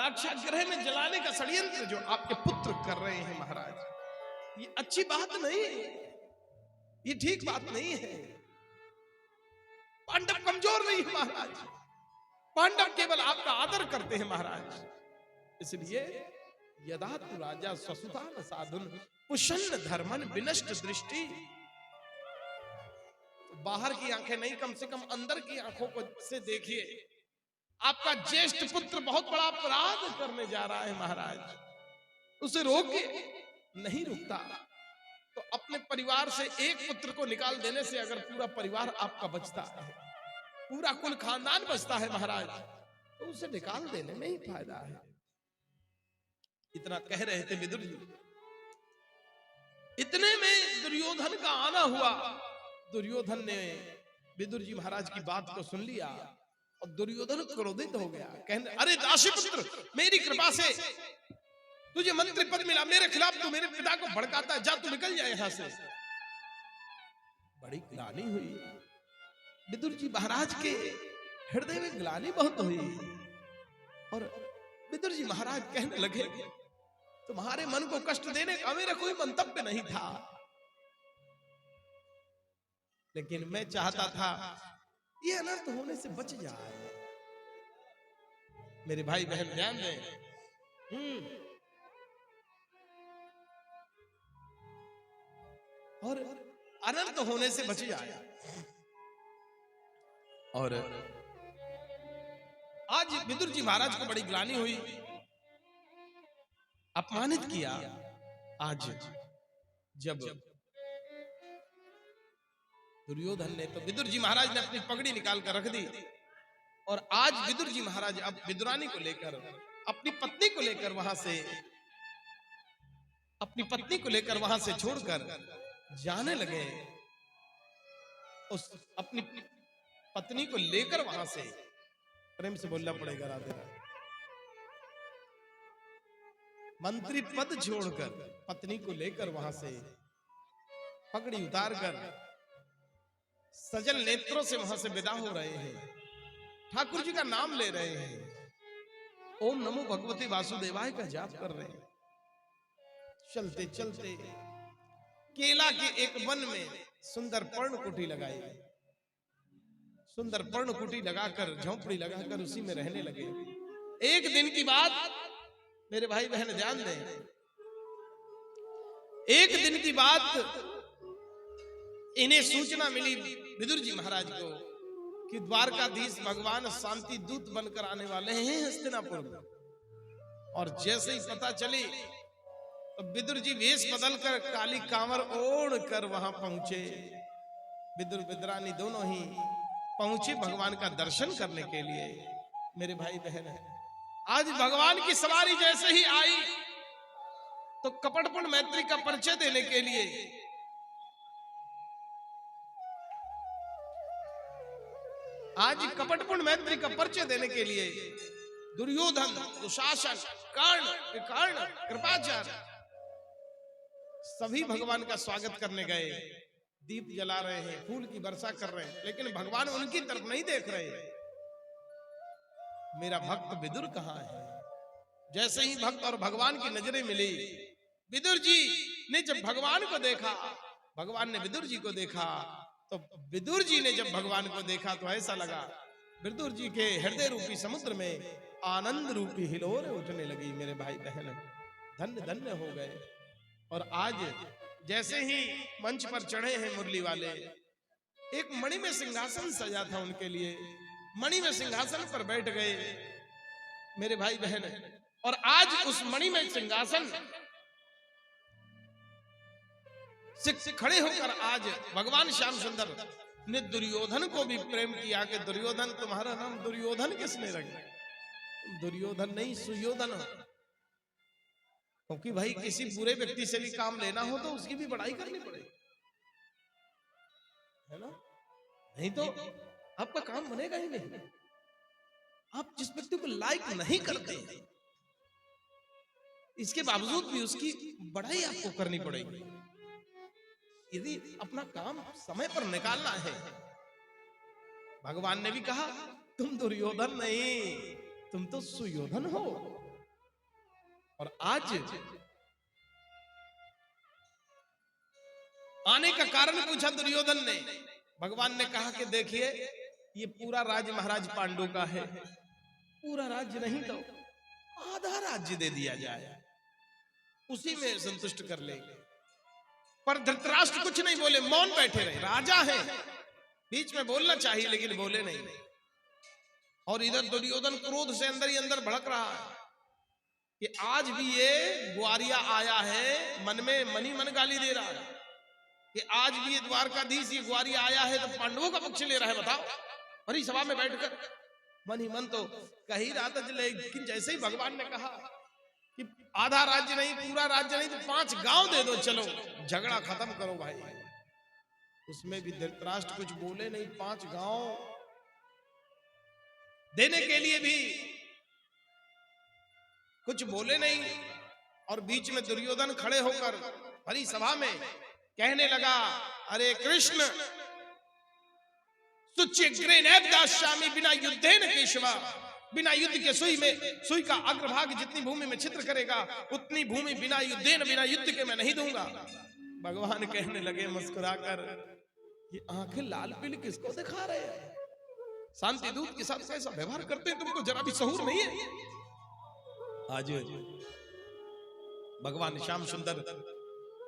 लाक्षागृह में जलाने का षड्यंत्र जो आपके पुत्र कर रहे हैं महाराज, ये अच्छी बात नहीं है, ये ठीक बात नहीं है। पांडव कमजोर नहीं है महाराज, पांडव केवल आपका आदर करते हैं महाराज। इसलिए यदा तु राजा स्वसुतान साधुन पुष्ण धर्मन विनष्ट दृष्टि, तो बाहर की आंखें नहीं, कम से कम अंदर की आंखों को से देखिए। आपका ज्येष्ठ पुत्र बहुत बड़ा अपराध करने जा रहा है महाराज, उसे रोकिए, नहीं रुकता। तो अपने परिवार से एक पुत्र को निकाल देने से अगर पूरा परिवार आपका बचता है, पूरा कुल खानदान बचता है महाराज, तो उसे निकाल देने में ही फायदा है। इतना कह रहे थे विदुर जी। इतने में दुर्योधन का आना हुआ। दुर्योधन ने विदुर जी महाराज की बात को सुन लिया और दुर्योधन क्रोधित हो गया, कहने अरे दासी पुत्र, मेरी कृपा से तुझे मंत्री पद मिला, मेरे खिलाफ तू मेरे पिता को भड़काता है, जा तू निकल जाए यहां से। बड़ी ग्लानि हुई विदुर जी महाराज के हृदय में, ग्लानि बहुत हुई। और विदुर जी महाराज कहने लगे तुम्हारे मन को कष्ट देने का मेरा कोई मंतव्य नहीं था, लेकिन मैं चाहता था ये अनर्थ होने से बच जाए। मेरे भाई बहन ध्यान दें, और अनर्थ होने से बच जाए। और आज विदुर जी महाराज को बड़ी ग्लानि हुई, अपमानित किया। आज जब दुर्योधन ने, तो विदुर जी महाराज ने अपनी पगड़ी निकाल कर रख दी, और आज विदुर जी महाराज अब विदुरानी को लेकर, अपनी पत्नी को लेकर वहां से, अपनी पत्नी को लेकर वहां से छोड़कर जाने लगे। उस अपनी पत्नी को लेकर वहां से, प्रेम से बोलना पड़ेगा राधे राधे, मंत्री पद छोड़कर पत्नी को लेकर वहां से पगड़ी उतारकर सजल नेत्रों से वहां से विदा हो रहे हैं। ठाकुर जी का नाम ले रहे हैं, ओम नमो भगवते वासुदेवाय का जाप कर रहे हैं। चलते चलते केला के एक वन में सुंदर पर्णकुटी लगाई, सुंदर पर्णकुटी लगाकर, झोंपड़ी लगाकर उसी में रहने लगे। एक दिन की बात मेरे भाई बहन ध्यान दें, एक दिन की बात इन्हें सूचना मिली विदुर जी महाराज को कि द्वारकाधीश भगवान शांति दूत बनकर आने वाले हैं हस्तिनापुर में। और जैसे ही पता चली तो विदुर जी वेश बदलकर काली कांवर ओढ़ कर वहां पहुंचे। विदुर विदुरानी दोनों ही पहुंचे भगवान का दर्शन करने के लिए। मेरे भाई बहन, आज भगवान की सवारी जैसे ही आई तो कपटपूर्ण मैत्री का परिचय देने के लिए आज कपटपूर्ण मैत्री का परिचय देने के लिए दुर्योधन, दुशासन, कर्ण, कृपाचार्य सभी भगवान का स्वागत करने गए। दीप जला रहे हैं, फूल की वर्षा कर रहे हैं, लेकिन भगवान उनकी तरफ नहीं देख रहे। मेरा भक्त विदुर कहाँ है? जैसे ही भक्त और भगवान की नजरें मिली, विदुर जी ने जब भगवान को देखा, भगवान ने विदुर जी को देखा, तो विदुर जी ने जब भगवान को देखा तो ऐसा लगा विदुर जी के हृदय रूपी समुद्र में आनंद रूपी हिलोरें उठने लगी। मेरे भाई बहन धन्य धन्य हो गए। और आज जैसे ही मंच पर चढ़े हैं मुरली वाले, एक मणि में सिंहासन सजा था उनके लिए, मणि में सिंहासन पर बैठ गए मेरे भाई बहन। और आज उस मणि में सिंहासन से खड़े होकर आज भगवान श्याम सुंदर ने दुर्योधन को भी प्रेम किया कि दुर्योधन, तुम्हारा नाम दुर्योधन किसने रखा? दुर्योधन नहीं, सुयोधन। क्योंकि भाई किसी बुरे व्यक्ति से भी काम लेना हो तो उसकी भी बड़ाई करनी पड़ेगी, है ना? नहीं तो आपका काम बनेगा ही नहीं। आप जिस व्यक्ति को लाइक नहीं करते, इसके बावजूद भी उसकी बड़ाई आपको करनी पड़ेगी। यदि अपना काम समय पर निकालना है, भगवान ने भी कहा तुम दुर्योधन नहीं, तुम तो सुयोधन हो। और आज आने का कारण पूछा दुर्योधन ने। भगवान ने कहा कि देखिए, ये पूरा राज्य महाराज पांडु का है, पूरा राज्य नहीं तो आधा राज्य दे दिया जाए, उसी में संतुष्ट कर लेंगे। पर धृतराष्ट्र कुछ नहीं बोले, मौन बैठे रहे। राजा है, बीच में बोलना चाहिए लेकिन बोले नहीं। और इधर दुर्योधन क्रोध से अंदर ही अंदर भड़क रहा है कि आज भी ये ग्वारिया आया है, मन में मनी मन गाली दे रहा है कि आज भी ये द्वारकाधीश ये ग्वारिया आया है तो पांडवों का पक्ष ले रहा है। बताओ, बड़ी सभा में बैठकर मन ही मन तो कह ही रहा था, लेकिन जैसे ही भगवान ने कहा कि आधा राज्य नहीं, पूरा राज्य नहीं तो 5 गांव दे दो, चलो झगड़ा खत्म करो भाई, उसमें भी धृतराष्ट्र कुछ बोले नहीं। 5 गांव देने के लिए भी कुछ बोले नहीं। और बीच में दुर्योधन खड़े होकर भरी सभा में कहने लगा, अरे कृष्ण, सुच्यग्रेणेभ्यास्यामि बिना युद्धेन केशवा, बिना युद्ध के सुई का अग्रभाग जितनी भूमि में छिद्र करेगा उतनी भूमि बिना युद्धेन, बिना युद्ध के मैं नहीं दूंगा। भगवान कहने लगे मुस्कुराकर, ये आंखें लाल पीली किसको दिखा रहे हैं? शांति दूत के साथ कैसा व्यवहार करते हैं, तुमको जरा भी सहूर नहीं है? आज भगवान श्याम सुंदर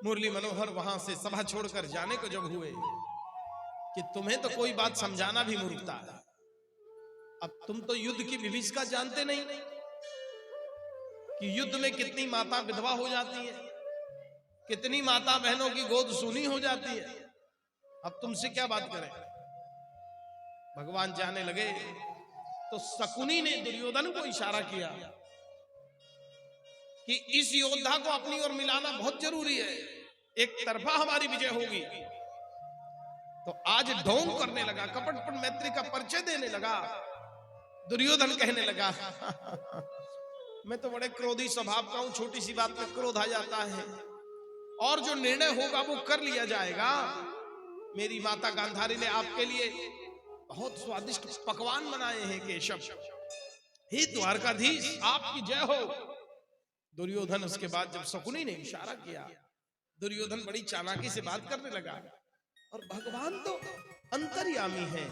मुरली मनोहर वहां से सभा छोड़कर जाने को जब हुए कि तुम्हें तो कोई बात समझाना भी मूर्खता है। अब तुम तो युद्ध की विभीषिका जानते नहीं कि युद्ध में कितनी माता विधवा हो जाती है, कितनी माता बहनों की गोद सूनी हो जाती है। अब तुमसे क्या बात करें? भगवान जाने लगे तो शकुनी ने दुर्योधन को इशारा किया कि इस योद्धा को अपनी ओर मिलाना बहुत जरूरी है, एक तरफा हमारी विजय होगी। तो आज ढोंग करने लगा, कपटपूर्ण मैत्री का परिचय देने लगा। दुर्योधन कहने लगा मैं तो बड़े क्रोधी स्वभाव का हूं, छोटी सी बात में क्रोध आ जाता है, और जो निर्णय होगा वो कर लिया जाएगा। मेरी माता गांधारी ने आपके लिए बहुत स्वादिष्ट पकवान बनाए हैं केशव, हे द्वारकाधीश आपकी जय हो। दुर्योधन उसके बाद जब शकुनी ने इशारा किया, दुर्योधन बड़ी चालाकी से बात करने लगा। और भगवान तो अंतर्यामी हैं,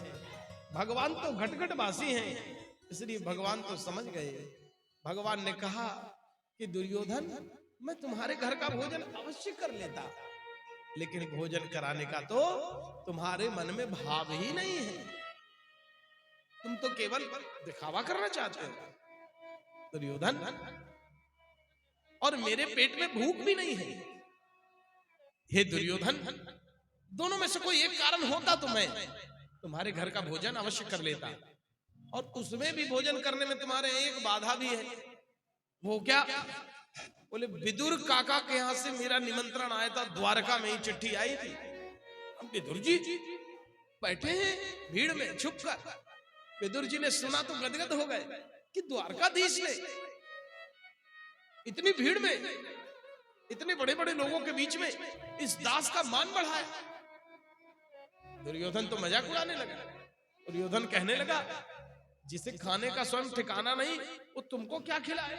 भगवान तो घटघटवासी हैं, इसलिए भगवान तो समझ गए। भगवान ने कहा कि दुर्योधन, मैं तुम्हारे घर का भोजन अवश्य कर लेता, लेकिन भोजन कराने का तो तुम्हारे मन में भाव ही नहीं है, तुम तो केवल दिखावा करना चाहते हो दुर्योधन, और मेरे पेट में भूख भी नहीं है। हे दुर्योधन, दोनों में से कोई एक कारण होता तो मैं तुम्हारे घर का भोजन अवश्य कर लेता, और उसमें भी भोजन करने में तुम्हारे एक बाधा भी है। वो क्या? बोले विदुर काका के यहाँ से मेरा निमंत्रण आया था, द्वारका में ही चिट्ठी आई थी। अब विदुर जी बैठे हैं भीड़ में छुप कर, विदुर जी ने सुना तो गदगद हो गए कि द्वारकाधीश ने इतनी भीड़ में, इतने बड़े बड़े लोगों के बीच में इस दास का मान बढ़ाया। दुर्योधन तो मजाक उड़ाने लगा। दुर्योधन कहने लगा, जिसे खाने का स्वयं ठिकाना नहीं वो तुमको क्या खिलाए?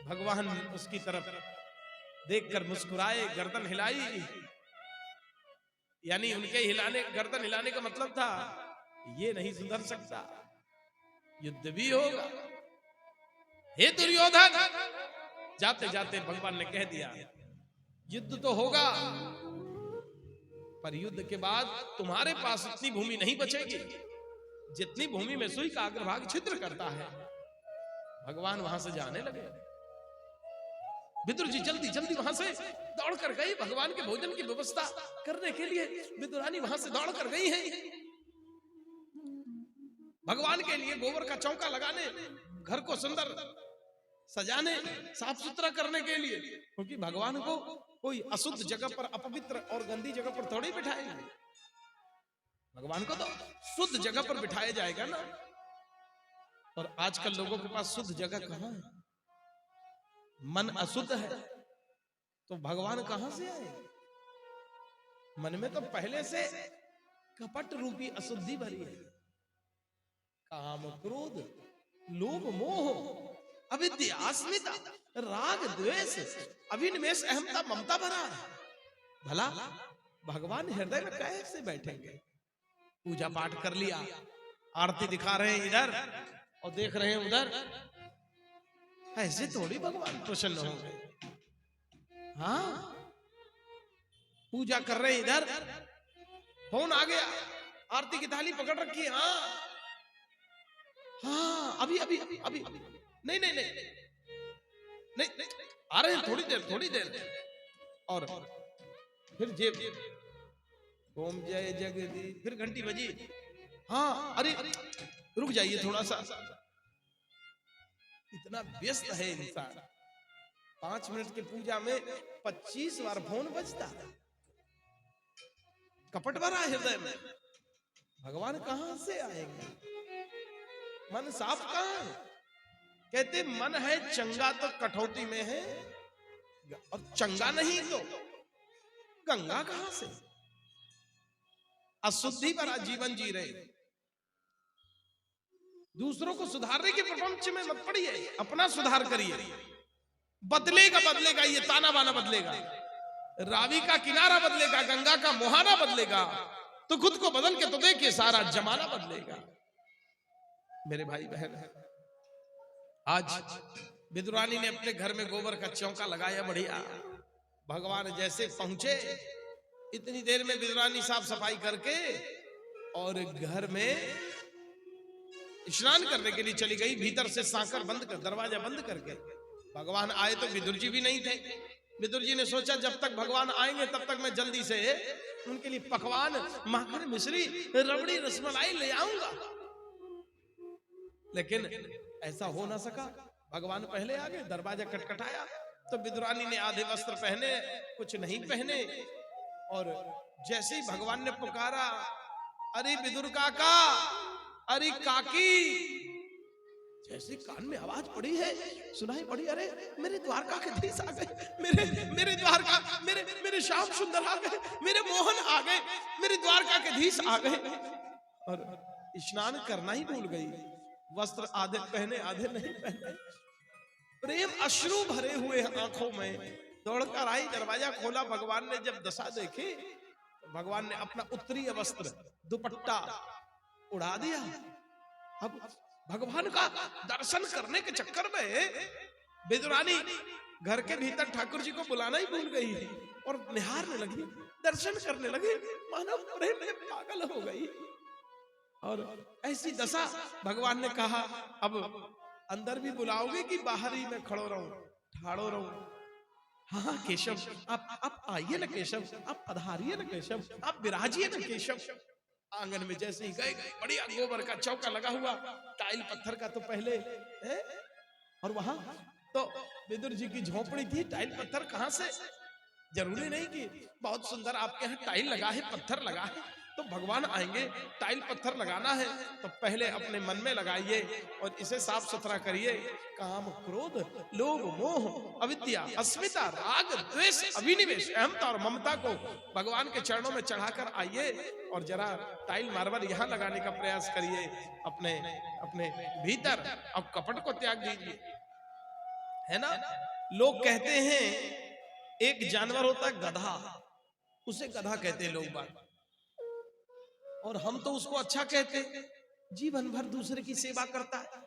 भगवान उसकी तरफ देखकर मुस्कुराए, गर्दन हिलाई, यानी उनके हिलाने, गर्दन हिलाने का मतलब था ये नहीं सुधर सकता, युद्ध भी होगा। हे दुर्योधन, जाते जाते भगवान ने कह दिया युद्ध तो होगा, पर युद्ध के बाद तुम्हारे पास इतनी भूमि नहीं बचेगी जितनी भूमि में सुई का अग्रभाग छिद्र करता है। भगवान वहां से जाने लगे। विदुर जी जल्दी जल्दी वहां से दौड़ कर गई, भगवान के भोजन की व्यवस्था करने के लिए विदुरानी वहां से दौड़ कर गई है, भगवान के लिए गोबर का चौका लगाने, घर को सुंदर सजाने, साफ सुथरा करने के लिए, क्योंकि भगवान को कोई अशुद्ध जगह पर, अपवित्र और गंदी जगह पर थोड़ी बिठाएंगे, भगवान को तो शुद्ध जगह पर बिठाया जाएगा ना। और आजकल लोगों के पास शुद्ध जगह कहां है? मन अशुद्ध है तो भगवान कहां से आए? मन में तो पहले से कपट रूपी अशुद्धि भरी है, काम क्रोध लोभ मोह अविद्या, अस्मिता, राग, द्वेष, अभिनिवेश, अहमता, ममता भरा है। भला भगवान हृदय में कैसे बैठेंगे? पूजा पाठ कर लिया, आरती दिखा रहे हैं इधर और देख रहे हैं उधर, ऐसे थोड़ी भगवान प्रसन्न होंगे। हाँ, पूजा कर रहे हैं इधर, फोन आ गया, आरती की थाली पकड़ रखी है, हाँ हाँ, अभी अभी अभी अभी, नहीं नहीं नहीं नहीं, नहीं आ रहे हैं, थोड़ी देर और फिर जेब, ओम जय जगदीश, फिर घंटी बजी, हाँ अरे रुक जाइए थोड़ा सा, इतना व्यस्त है इंसान, 5 मिनट की पूजा में 25 बार फोन बजता है। कपट भरा हृदय में, भगवान कहां से आएंगे? मन साफ कहां है? कहते मन है चंगा तो कठौती में है, और चंगा नहीं तो गंगा कहां से? अशुद्धि भरा जीवन जी रहे, दूसरों को सुधारने के प्रपंच में मत पड़िए, अपना सुधार करिए। बदलेगा ये ताना बाना बदलेगा, रावी का किनारा बदलेगा, गंगा का मुहाना बदलेगा, तो खुद को बदल के तो देखिए सारा जमाना बदलेगा। मेरे भाई बहन, आज विदुरानी ने अपने घर में गोबर का चौका लगाया, बढ़िया। भगवान जैसे पहुंचे, इतनी देर में विदुरानी साफ सफाई करके और घर में स्नान करने के लिए चली गई, भीतर से सांकर बंद कर, दरवाजा बंद करके। भगवान आए तो विदुर जी भी नहीं थे। विदुर जी ने सोचा जब तक भगवान आएंगे तब तक मैं जल्दी से उनके लिए पकवान, माखन, मिश्री, रबड़ी, रसमलाई ले आऊंगा, लेकिन ऐसा हो ना सका। भगवान पहले आ गए, दरवाजा खटखटाया तो विदुरानी ने आधे वस्त्र पहने, कुछ नहीं पहने, और जैसे ही भगवान ने पुकारा, अरे विदुर काका, अरे काकी, जैसे कान में आवाज पड़ी है, सुनाई पड़ी, अरे मेरे द्वारका के धीश आ गए, मेरे द्वारका, मेरे श्याम सुंदर आ गए, मेरे मोहन आ गए, मेरे द्वारका के धीश आ गए। और स्नान करना ही भूल गई, वस्त्र आधे पहने आधे नहीं पहने, प्रेम अश्रु भरे हुए आंखों में, दौड़कर आई, दरवाजा खोला। भगवान ने जब दशा देखी, भगवान ने अपना उत्तरीय वस्त्र, दुपट्टा उड़ा दिया। अब भगवान का दर्शन करने के चक्कर में विदुरानी घर के भीतर ठाकुर जी को बुलाना ही भूल गई और निहारने लगी, दर्शन करने लगी, मानव प्रेम में पागल हो गई। और ऐसी दशा, भगवान ने कहा अब अंदर भी बुलाओगे कि बाहर ही मैं खड़ो रहूं, ठाड़ो रहूं? हाँ केशव, आप आइए ना केशव, आप पधारिए ना केशव, आप विराजिए ना केशव। आंगन में जैसे ही गए, बढ़िया गोबर का चौका लगा हुआ, टाइल पत्थर का तो पहले है, और वहां तो विदुर जी की झोपड़ी थी, टाइल पत्थर कहां से? जरूरी नहीं कि बहुत सुंदर आपके यहाँ टाइल लगा है, पत्थर लगा है, तो भगवान आएंगे, टाइल पत्थर लगाना है तो पहले अपने मन में लगाइए और इसे साफ सुथरा करिए। काम, क्रोध, लोभ, मोह, अविद्या, अस्मिता, राग, द्वेष, अभिनिवेश, अहमता और ममता को भगवान के चरणों में चढ़ाकर आइए और जरा टाइल मार्बल यहाँ लगाने का प्रयास करिए अपने अपने भीतर, अब कपट को त्याग दीजिए, है ना। लोग कहते हैं एक जानवर होता है गधा, उसे गधा कहते हैं लोग बात, और हम तो उसको अच्छा कहते हैं, जीवन भर दूसरे की सेवा करता है,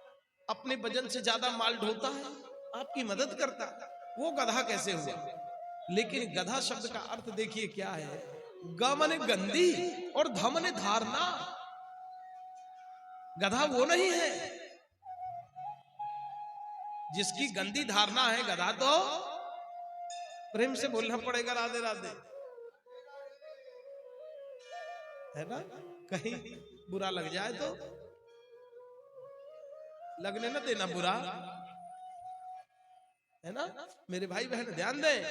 अपने वजन से ज्यादा माल ढोता है, आपकी मदद करता है, वो गधा कैसे हुआ? लेकिन गधा शब्द का अर्थ देखिए क्या है, ग माने गंदी और ध माने धारणा। गधा वो नहीं है जिसकी गंदी धारणा है, गधा तो प्रेम से बोलना पड़ेगा राधे राधे, है ना। कहीं बुरा लग जाए तो लगने ना देना बुरा, है ना। मेरे भाई बहन ध्यान दें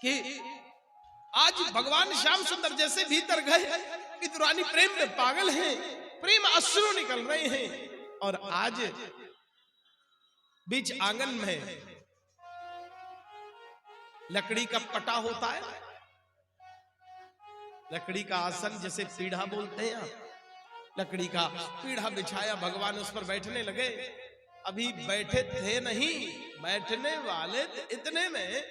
कि आज भगवान श्याम सुंदर जैसे भीतर गए, विदुरानी प्रेम में पागल हैं, प्रेम अश्रु निकल रहे हैं, और आज बीच आंगन में लकड़ी का पटा होता है, लकड़ी का आसन जैसे पीढ़ा बोलते हैं आप, लकड़ी का पीढ़ा बिछाया, भगवान उस पर बैठने लगे। अभी बैठे थे नहीं, बैठने वाले इतने में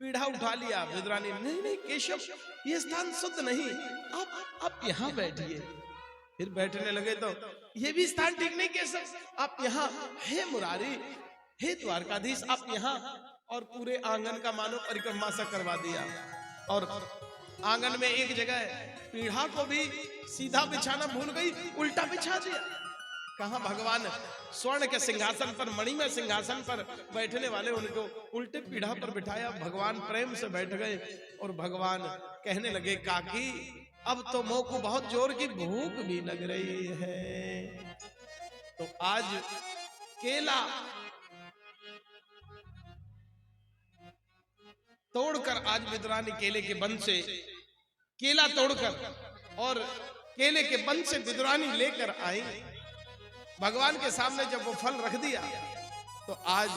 पीढ़ा उठा लिया। विदुरानी नहीं नहीं केशव, ये स्थान शुद्ध नहीं, आप यहाँ बैठिए। फिर बैठने लगे तो ये भी स्थान ठीक नहीं केशव, आप यहाँ, हे मुरारी, हे द्वारकाधीश, आप यहाँ। और पूरे आंगन का मानो परिक्रमा सा करवा दिया। और आंगन में एक जगह पीढ़ा को भी सीधा बिछाना भूल गई, उल्टा बिछा दिया। कहा भगवान स्वर्ण के सिंहासन पर, मणिमय सिंहासन पर बैठने वाले, उनको उल्टे पीढ़ा पर बिठाया। भगवान प्रेम से बैठ गए और भगवान कहने लगे, काकी अब तो मोह को बहुत जोर की भूख भी लग रही है, तो आज केला तोड़कर, आज विदुरानी केले के बन से केला तोड़कर और केले के बन से विदुरानी लेकर आई। भगवान के सामने जब वो फल रख दिया तो आज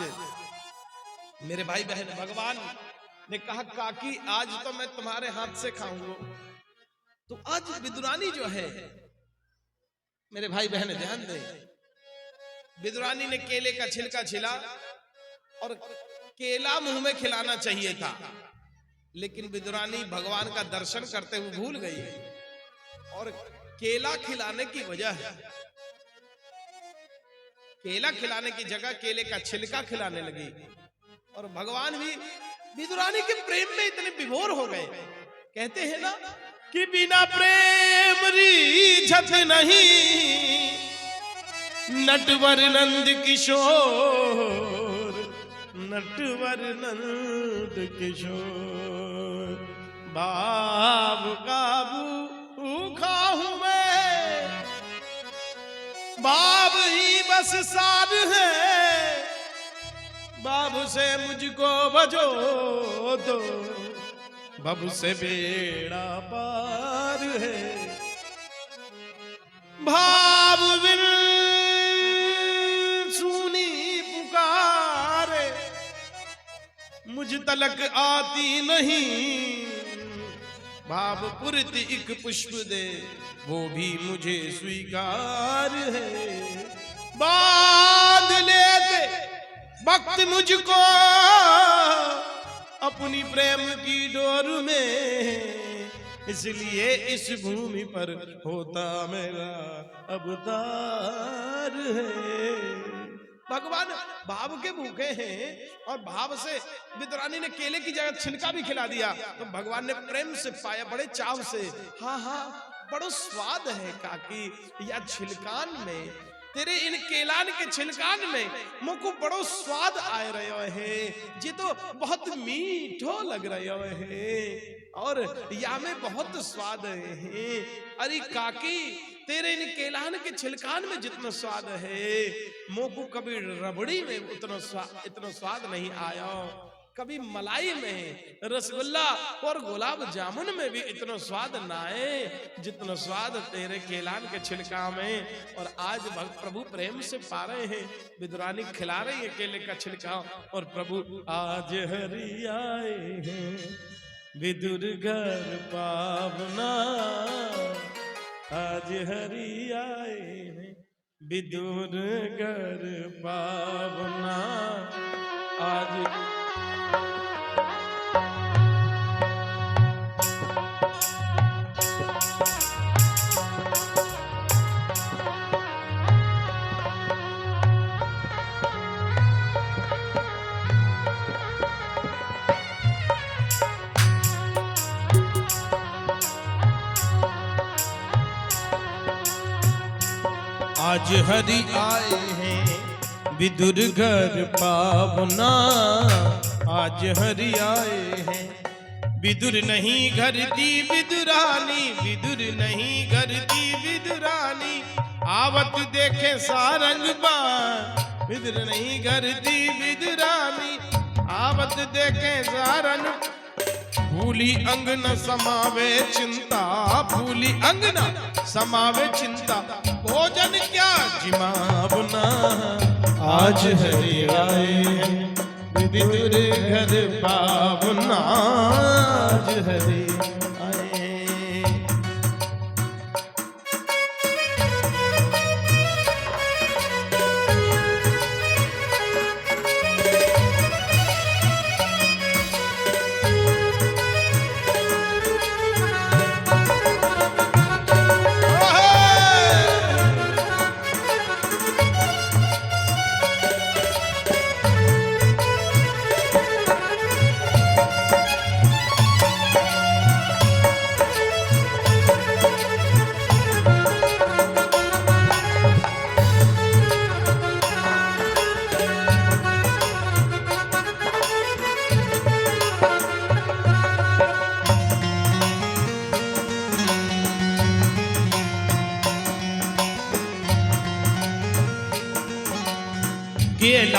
मेरे भाई बहन, भगवान ने कहा, काकी आज तो मैं तुम्हारे हाथ से खाऊंगा। तो आज विदुरानी जो है, मेरे भाई बहन ध्यान दें, विदुरानी ने केले का छिलका छिला और केला मुंह में खिलाना चाहिए था, लेकिन विदुरानी भगवान का दर्शन करते हुए भूल गई और केला खिलाने की वजह, केला खिलाने की जगह केले का छिलका खिलाने लगी। और भगवान भी विदुरानी के प्रेम में इतने विभोर हो गए। कहते हैं ना कि बिना प्रेम रीझत नहीं, नटवर नंद किशोर, नटवर नंद किशोर, भाव काबू खाऊं मैं, बाब ही बस सार है, बाब से मुझको बजो दो, बब से बेड़ा पार है। भाव बिन सुनी पुकारे, मुझ तलक आती नहीं, भाव पुरत एक पुष्प दे, वो भी मुझे स्वीकार है। बांध लेते वक्त मुझको अपनी प्रेम की डोर में, इसलिए इस भूमि पर होता मेरा अवतार है। भगवान भाव के भूखे हैं और भाव से विदुरानी ने केले की जगह छिलका भी खिला दिया, तो भगवान ने प्रेम से पाया, बड़े चाव से। हाँ हाँ बड़ो स्वाद है काकी, या छिलकान में, तेरे इन केलान के छिलकान में मुझको बड़ो स्वाद आए रहे है, जी तो बहुत मीठो लग रहे है और या में बहुत स्वाद है। अरे काकी तेरे इन केलान के छिलकान में जितना स्वाद है, मुझको कभी रबड़ी में इतना स्वाद नहीं आया, कभी मलाई में, रसगुल्ला और गुलाब जामुन में भी इतना स्वाद ना आए जितना स्वाद तेरे केलान के छिलका में। और आज प्रभु प्रेम से पा रहे हैं, विदुरानी खिला रही है केले का छिलका, और प्रभु आज हरि आए हैं विदुर घर पावना, आज हरि आए हैं विदुर घर पावना। आज आज हरि आए हैं विदुर घर पावना, आज हरि आए हैं विदुर नहीं घर दी विदुरानी, विदुर नहीं घर दी विदुरानी, आवत देखे सारंग बाण, विदुर नहीं घर दी विदुरानी, आवत देखे सारंग। फूली अंगन समावे चिंता, फूली अंगन समावे चिंता, भोजन क्या जिमावना, आज हरि आए विदुर घर पावना, आज हरि आए।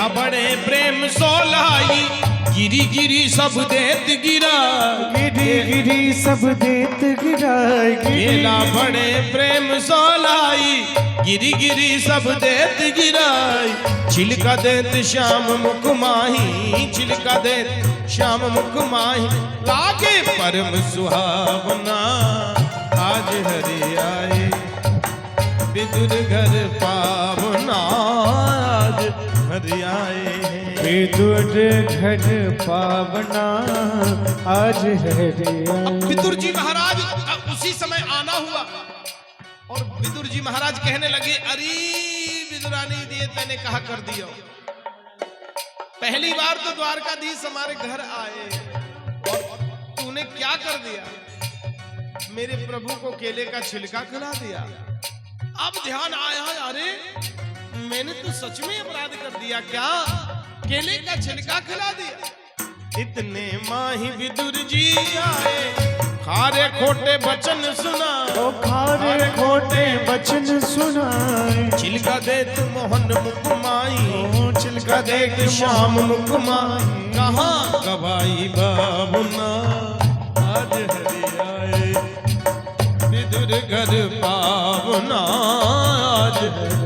केला बड़े प्रेम सोलाई, गिरी गिरी सब देत गिरा, गिरी गिरी सब देत गिराए। केला बड़े प्रेम सोलाई, गिरी गिरी सब देत गिराई। छिलका देत श्याम मुख माही, छिलका देत श्याम मुख माही, लागे परम सुहावना आज हरि आए। विदुर घर पावना आज हरि आए। विदुर घर पावना आज हरि आए। विदुर जी महाराज उसी समय आना हुआ और विदुर जी महाराज कहने लगे, अरे विदुरानी दिए मैंने कहा कर दिया। पहली बार तो द्वारकाधीश हमारे घर आए और तूने क्या कर दिया, मेरे प्रभु को केले का छिलका खिला दिया। अब ध्यान आया, अरे मैंने तो सच में अपराध कर दिया क्या, केले का छिलका खिला दिया। इतने माही विदुर जी आए, खारे खोटे वचन सुना, ओ खारे खोटे वचन सुनाए। छिलका देत मोहन मुख माई, ओ छिलका देख श्याम मुख माई, कहाँ गवाई बाबुना आज हरि आए। विदुर घर पावना आज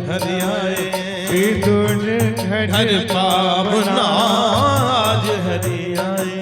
हरि आए। विदुर घर पावना आज हरि आए।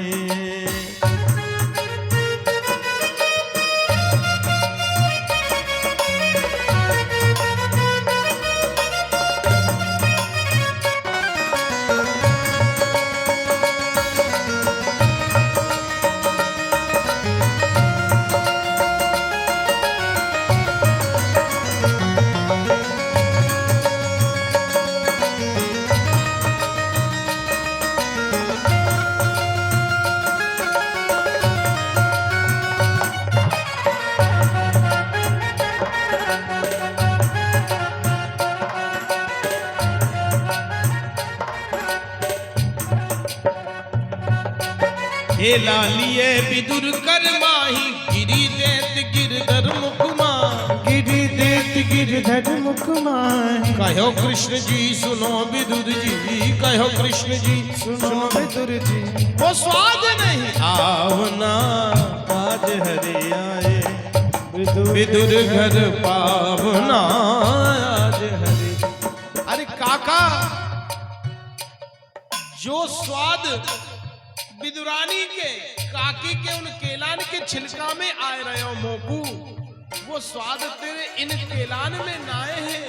केला लिए विदुर कर माही, गिरी देत गिरधर मुख माही, गिरी देत गिरधर मुख माही। कहो कृष्ण जी सुनो विदुर जी, कहो कृष्ण जी सुनो विदुर जी, वो स्वाद नहीं आवना आज हरि आए। विदुर घर पावना आज हरि। अरे काका, जो स्वाद विदुरानी के काकी के उन केलान के छिलका में आए रहे हो मोकू, वो स्वाद तेरे इन केलान में नाए हैं।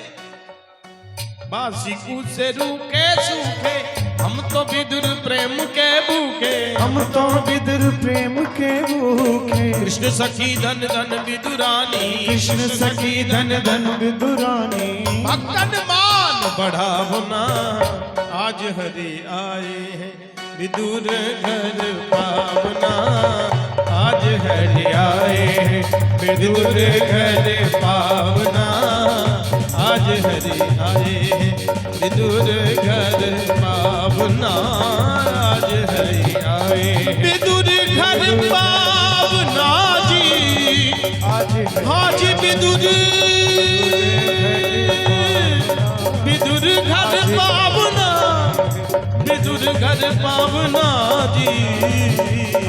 बासी कूद से रूखे सूखे, हम तो विदुर प्रेम के भूखे, हम तो विदुर प्रेम के भूखे। कृष्ण सखी धन धन विदुरानी, कृष्ण सखी धन धन विदुरानी। भक्तन मान बढ़ावना आज हरि आए हैं। विदुर घर पावना आज हरि आए। विदुर घर पावना आज हरि आए। विदुर घर पावना आज हरि आए। विदुर घर पावना जी आज विदुर, विदुर घर पावना, विदुर घर पावना जी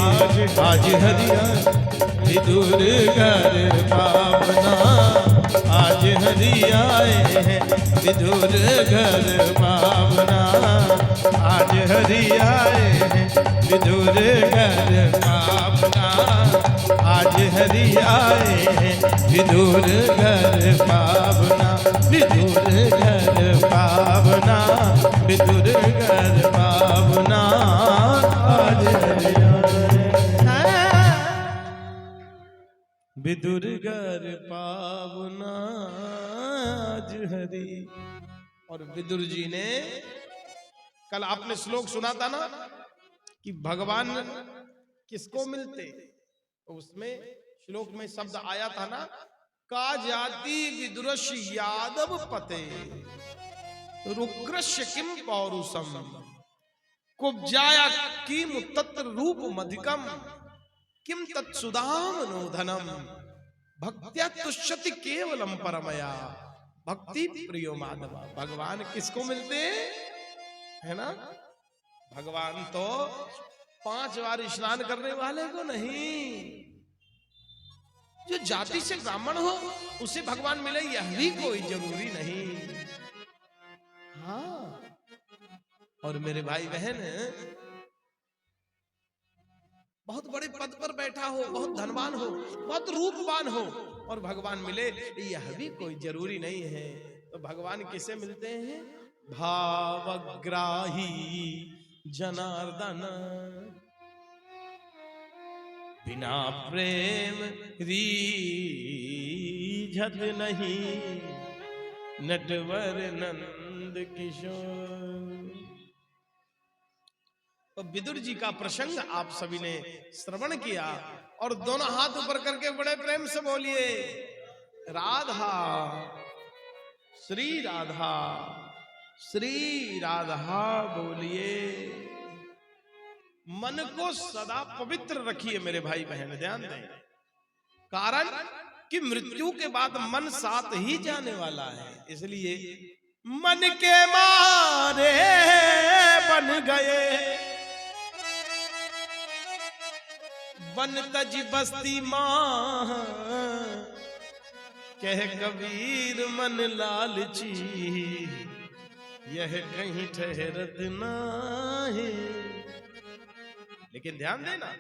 आज हरि आए। विदुर घर पावना आज हरि आए हैं। विदुर घर पावना आज हरि आए हैं। विदुर घर पावना आज हरि आए हैं। विदुर घर पावना, विदुर घर पावना, विदुर घर पावना आज हरि आए। विदुर घर पावना आज हरि। और विदुर जी ने कल आपने श्लोक सुना था ना कि भगवान किसको मिलते, तो उसमें श्लोक में शब्द आया था ना, का जाति विदुरश यादव पते रुग्रश्य किम पौरुषम कुब्जाया किम तत्र रूप मधिकम किम तत्सुदाम नोधनम भक्त्या तुष्यति केवलम परमया भक्ति प्रियो माधवा। भगवान किसको मिलते? है ना। भगवान तो 5 बार स्नान करने वाले को नहीं, जो जाति से ब्राह्मण हो उसे भगवान मिले यह भी कोई जरूरी नहीं। हाँ, और मेरे भाई बहन बहुत बड़े पद पर बैठा हो, बहुत धनवान हो, बहुत रूपवान हो, और भगवान मिले यह भी कोई जरूरी नहीं है। तो भगवान किसे मिलते हैं? भावग्राही जनार्दन, बिना प्रेम रीझत नहीं, नटवर नंद किशोर। तो विदुर जी का प्रसंग आप सभी ने श्रवण किया, और दोनों हाथ ऊपर करके बड़े प्रेम से बोलिए राधा, श्री राधा, श्री राधा बोलिए। मन को सदा पवित्र रखिए मेरे भाई बहन, ध्यान दें। कारण कि मृत्यु के बाद मन साथ ही जाने वाला है, इसलिए मन के मारे बन गए बन तज बस्ती मां, कह कबीर मन लालची, यह कहीं ठहरत नाही। लेकिन ध्यान देना,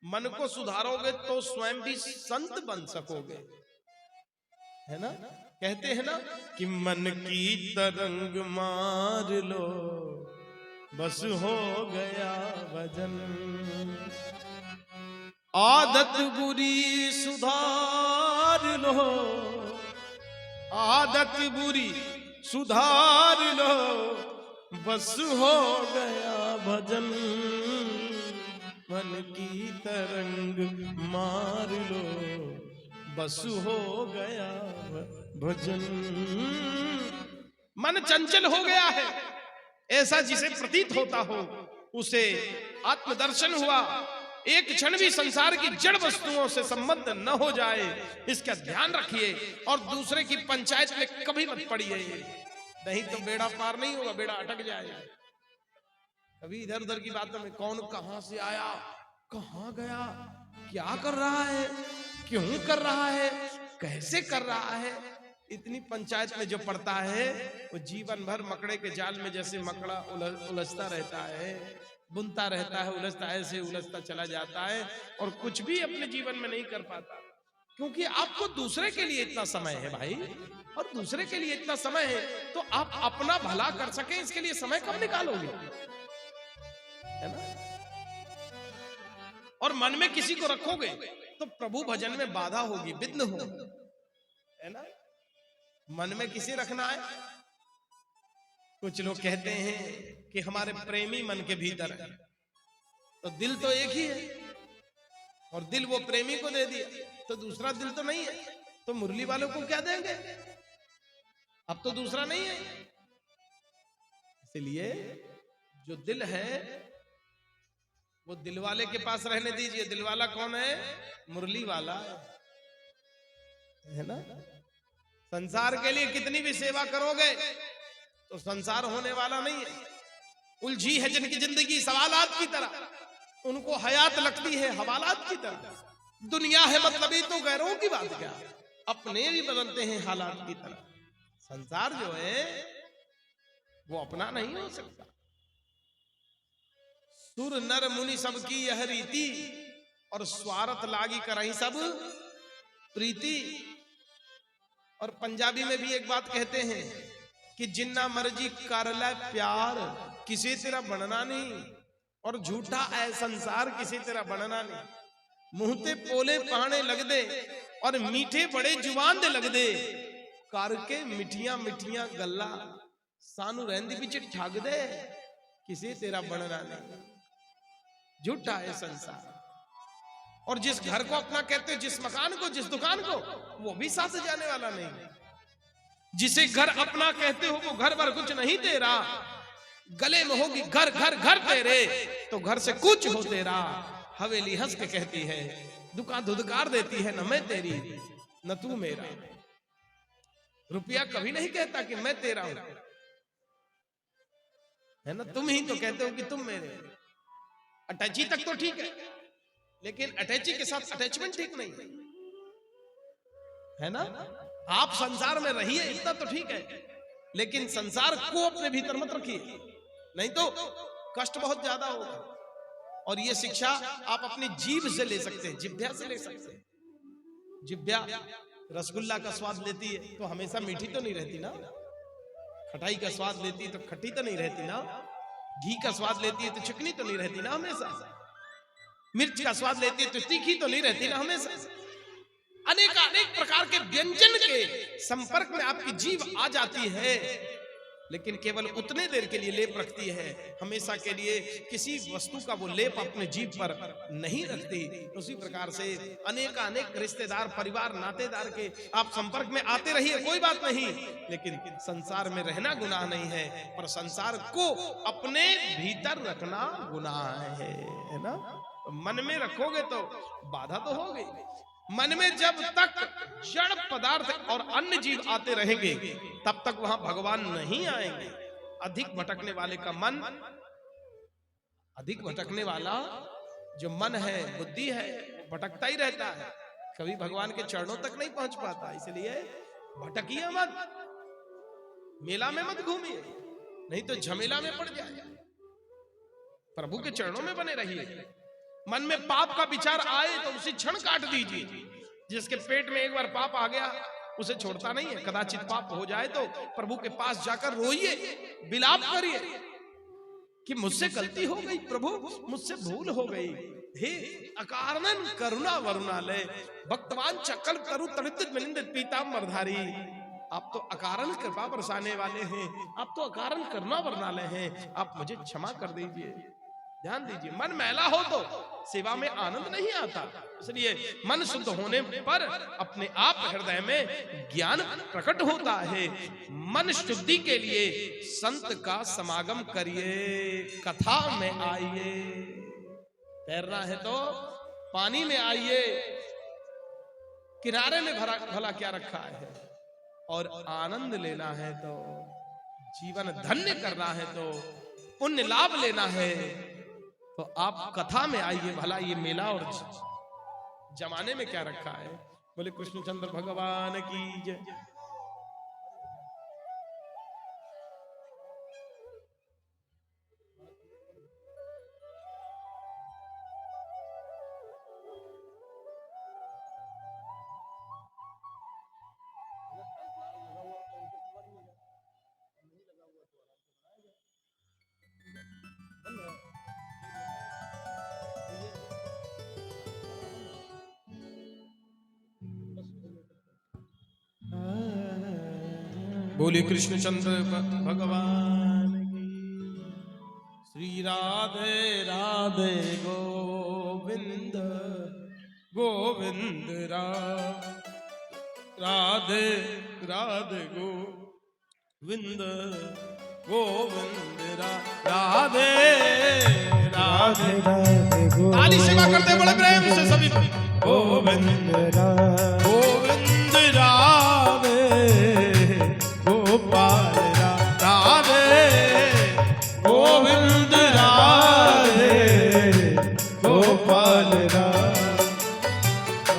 मन को सुधारोगे तो स्वयं भी संत बन सकोगे, है ना। कहते हैं ना कि मन की तरंग मार लो, बस हो गया भजन। आदत बुरी सुधार लो, आदत बुरी सुधार लो, बस हो गया भजन। मन की तरंग मार लो, बस हो गया भजन। मन चंचल हो गया है, ऐसा जिसे प्रतीत होता हो उसे आत्मदर्शन हुआ। एक क्षण भी संसार की जड़ वस्तुओं से संबंध न हो जाए, इसका ध्यान रखिए। और दूसरे की पंचायत में कभी मत पड़िए, नहीं तो बेड़ा पार नहीं होगा, बेड़ा अटक जाएगा। कभी इधर उधर की बातों में कौन कहां से आया, कहां गया, क्या कर रहा है, क्यों कर रहा है, कैसे कर रहा है, इतनी पंचायत में जो पड़ता है वो जीवन भर मकड़े के जाल में जैसे मकड़ा उलझता रहता है, बुनता रहता है, उलझता ऐसे उलझता चला जाता है, और कुछ भी अपने जीवन में नहीं कर पाता। क्योंकि आपको दूसरे के लिए इतना समय है भाई, और दूसरे के लिए इतना समय है तो आप अपना भला कर सके, इसके लिए समय कब निकालोगे, है ना। और मन में किसी को रखोगे तो प्रभु भजन में बाधा होगी, विघ्न होगी, है ना। मन में किसे रखना है? कुछ लोग कहते हैं कि हमारे प्रेमी मन के भीतर है, तो दिल तो एक ही है, और दिल वो प्रेमी को दे दिया तो दूसरा दिल तो नहीं है, तो मुरली वालों को क्या देंगे, अब तो दूसरा नहीं है। इसलिए जो दिल है वो दिल वाले के पास रहने दीजिए। दिल वाला कौन है? मुरली वाला है ना। संसार के लिए कितनी भी सेवा करोगे तो संसार होने वाला नहीं है। उलझी है जिनकी जिंदगी सवालात की तरह, उनको हयात लगती है हवालात की तरह। दुनिया है मतलबी तो गैरों की बात क्या, अपने भी बदलते हैं हालात की तरह। संसार जो है वो अपना नहीं हो सकता। सुर नर मुनि सबकी यह रीति, और स्वार्थ लागी करही सब प्रीति। और पंजाबी में भी एक बात कहते हैं कि जिन्ना मर्जी कर ले प्यार, किसी तरह बनना नहीं, और झूठा है संसार किसी तरह बनना नहीं। मुंहते पोले पहाने लग दे, और मीठे बड़े जुबान दे लग दे, करके मिठिया मिठिया गल्ला सानू रहंदी पीछे ठग दे, किसी तेरा बनना नहीं। झूठा है संसार। और जिस घर को अपना कहते हो, जिस मकान को, जिस दुकान को, वो भी साथ जाने वाला नहीं। जिसे घर अपना कहते हो वो घर भर कुछ नहीं तेरा। गले में होगी घर घर घर तेरे, तो घर से कुछ हो तेरा। हवेली हंस के कहती है, दुकान धुदकार देती है, न मैं तेरी न तू मेरा। रुपया कभी नहीं कहता कि मैं तेरा हूं, है ना, तुम ही तो कहते हो कि तुम मेरे। अटैची तक तो ठीक है, लेकिन अटैची के साथ अटैचमेंट ठीक नहीं है ना। आप संसार में रहिए इतना तो ठीक है, लेकिन संसार को अपने भीतर मत रखिए, नहीं तो कष्ट बहुत ज्यादा होगा। और ये शिक्षा आप अपनी जीभ से ले सकते हैं, जिह्वा से ले सकते हैं। जिह्वा रसगुल्ला का स्वाद लेती है तो हमेशा मीठी तो नहीं रहती ना, खटाई का स्वाद लेती है तो खट्टी तो नहीं रहती ना, घी का स्वाद लेती है तो चिकनी तो नहीं रहती ना हमेशा, मिर्च का स्वाद लेती है तो तीखी तो नहीं रहती ना हमेशा। अनेक प्रकार के व्यंजन के संपर्क में आपकी जीभ आ जाती है, लेकिन केवल उतने देर के लिए लेप रखती है, हमेशा के लिए किसी वस्तु का वो लेप अपने जीभ पर नहीं रखती। उसी प्रकार से अनेक रिश्तेदार, परिवार, नातेदार के आप संपर्क में आते रहिए, कोई बात नहीं, लेकिन संसार में रहना गुनाह नहीं है, पर संसार को अपने भीतर रखना गुनाह है ना। मन में रखोगे तो बाधा तो होगी। मन में जब तक जड़ पदार्थ और अन्य जीव आते रहेंगे तब तक वहां भगवान नहीं आएंगे। अधिक भटकने वाले का मन, अधिक भटकने वाला जो मन है, बुद्धि है, भटकता ही रहता है, कभी भगवान के चरणों तक नहीं पहुंच पाता। इसलिए भटकिए मत, मेला में मत घूमिए, नहीं तो झमेला में पड़ जाए। प्रभु के चरणों में बने रहिए। मन में पाप का विचार आए तो उसे क्षण काट दीजिए। जिसके पेट में एक बार पाप आ गया उसे छोड़ता नहीं है। कदाचित पाप हो जाए तो प्रभु के पास जाकर रोइए, विलाप करिए कि मुझसे गलती हो गई प्रभु, मुझसे भूल हो गई। हे अकारणन करुणा वरुणालय भक्तवान चक्कल करु तड़ित मिलिंदित पीतांबरधारी। आप तो अकारण कृपा बरसाने वाले हैं, आप तो अकारण करुणा वरुणालय हैं, आप मुझे क्षमा कर दीजिए। ध्यान दीजिए, मन मैला हो तो सेवा में आनंद नहीं आता। इसलिए मन शुद्ध होने पर अपने आप हृदय में ज्ञान प्रकट होता है। मन शुद्धि के लिए संत का समागम करिए, कथा में आइए। तैरना है तो पानी में आइए, किनारे में भला क्या रखा है। और आनंद लेना है तो, जीवन धन्य करना है तो, पुण्य लाभ लेना है तो आप कथा में आइए। भला ये मेला और जमाने में क्या रखा है। बोले कृष्णचंद्र भगवान की जय। बोले कृष्णचंद्र भगवान की। श्री राधे राधे गोविंद गोविंद राधे राधे गोविंद गोविंद राधे राधे। ताली सेवा करते बड़े प्रेम से सभी। गोविंद राधे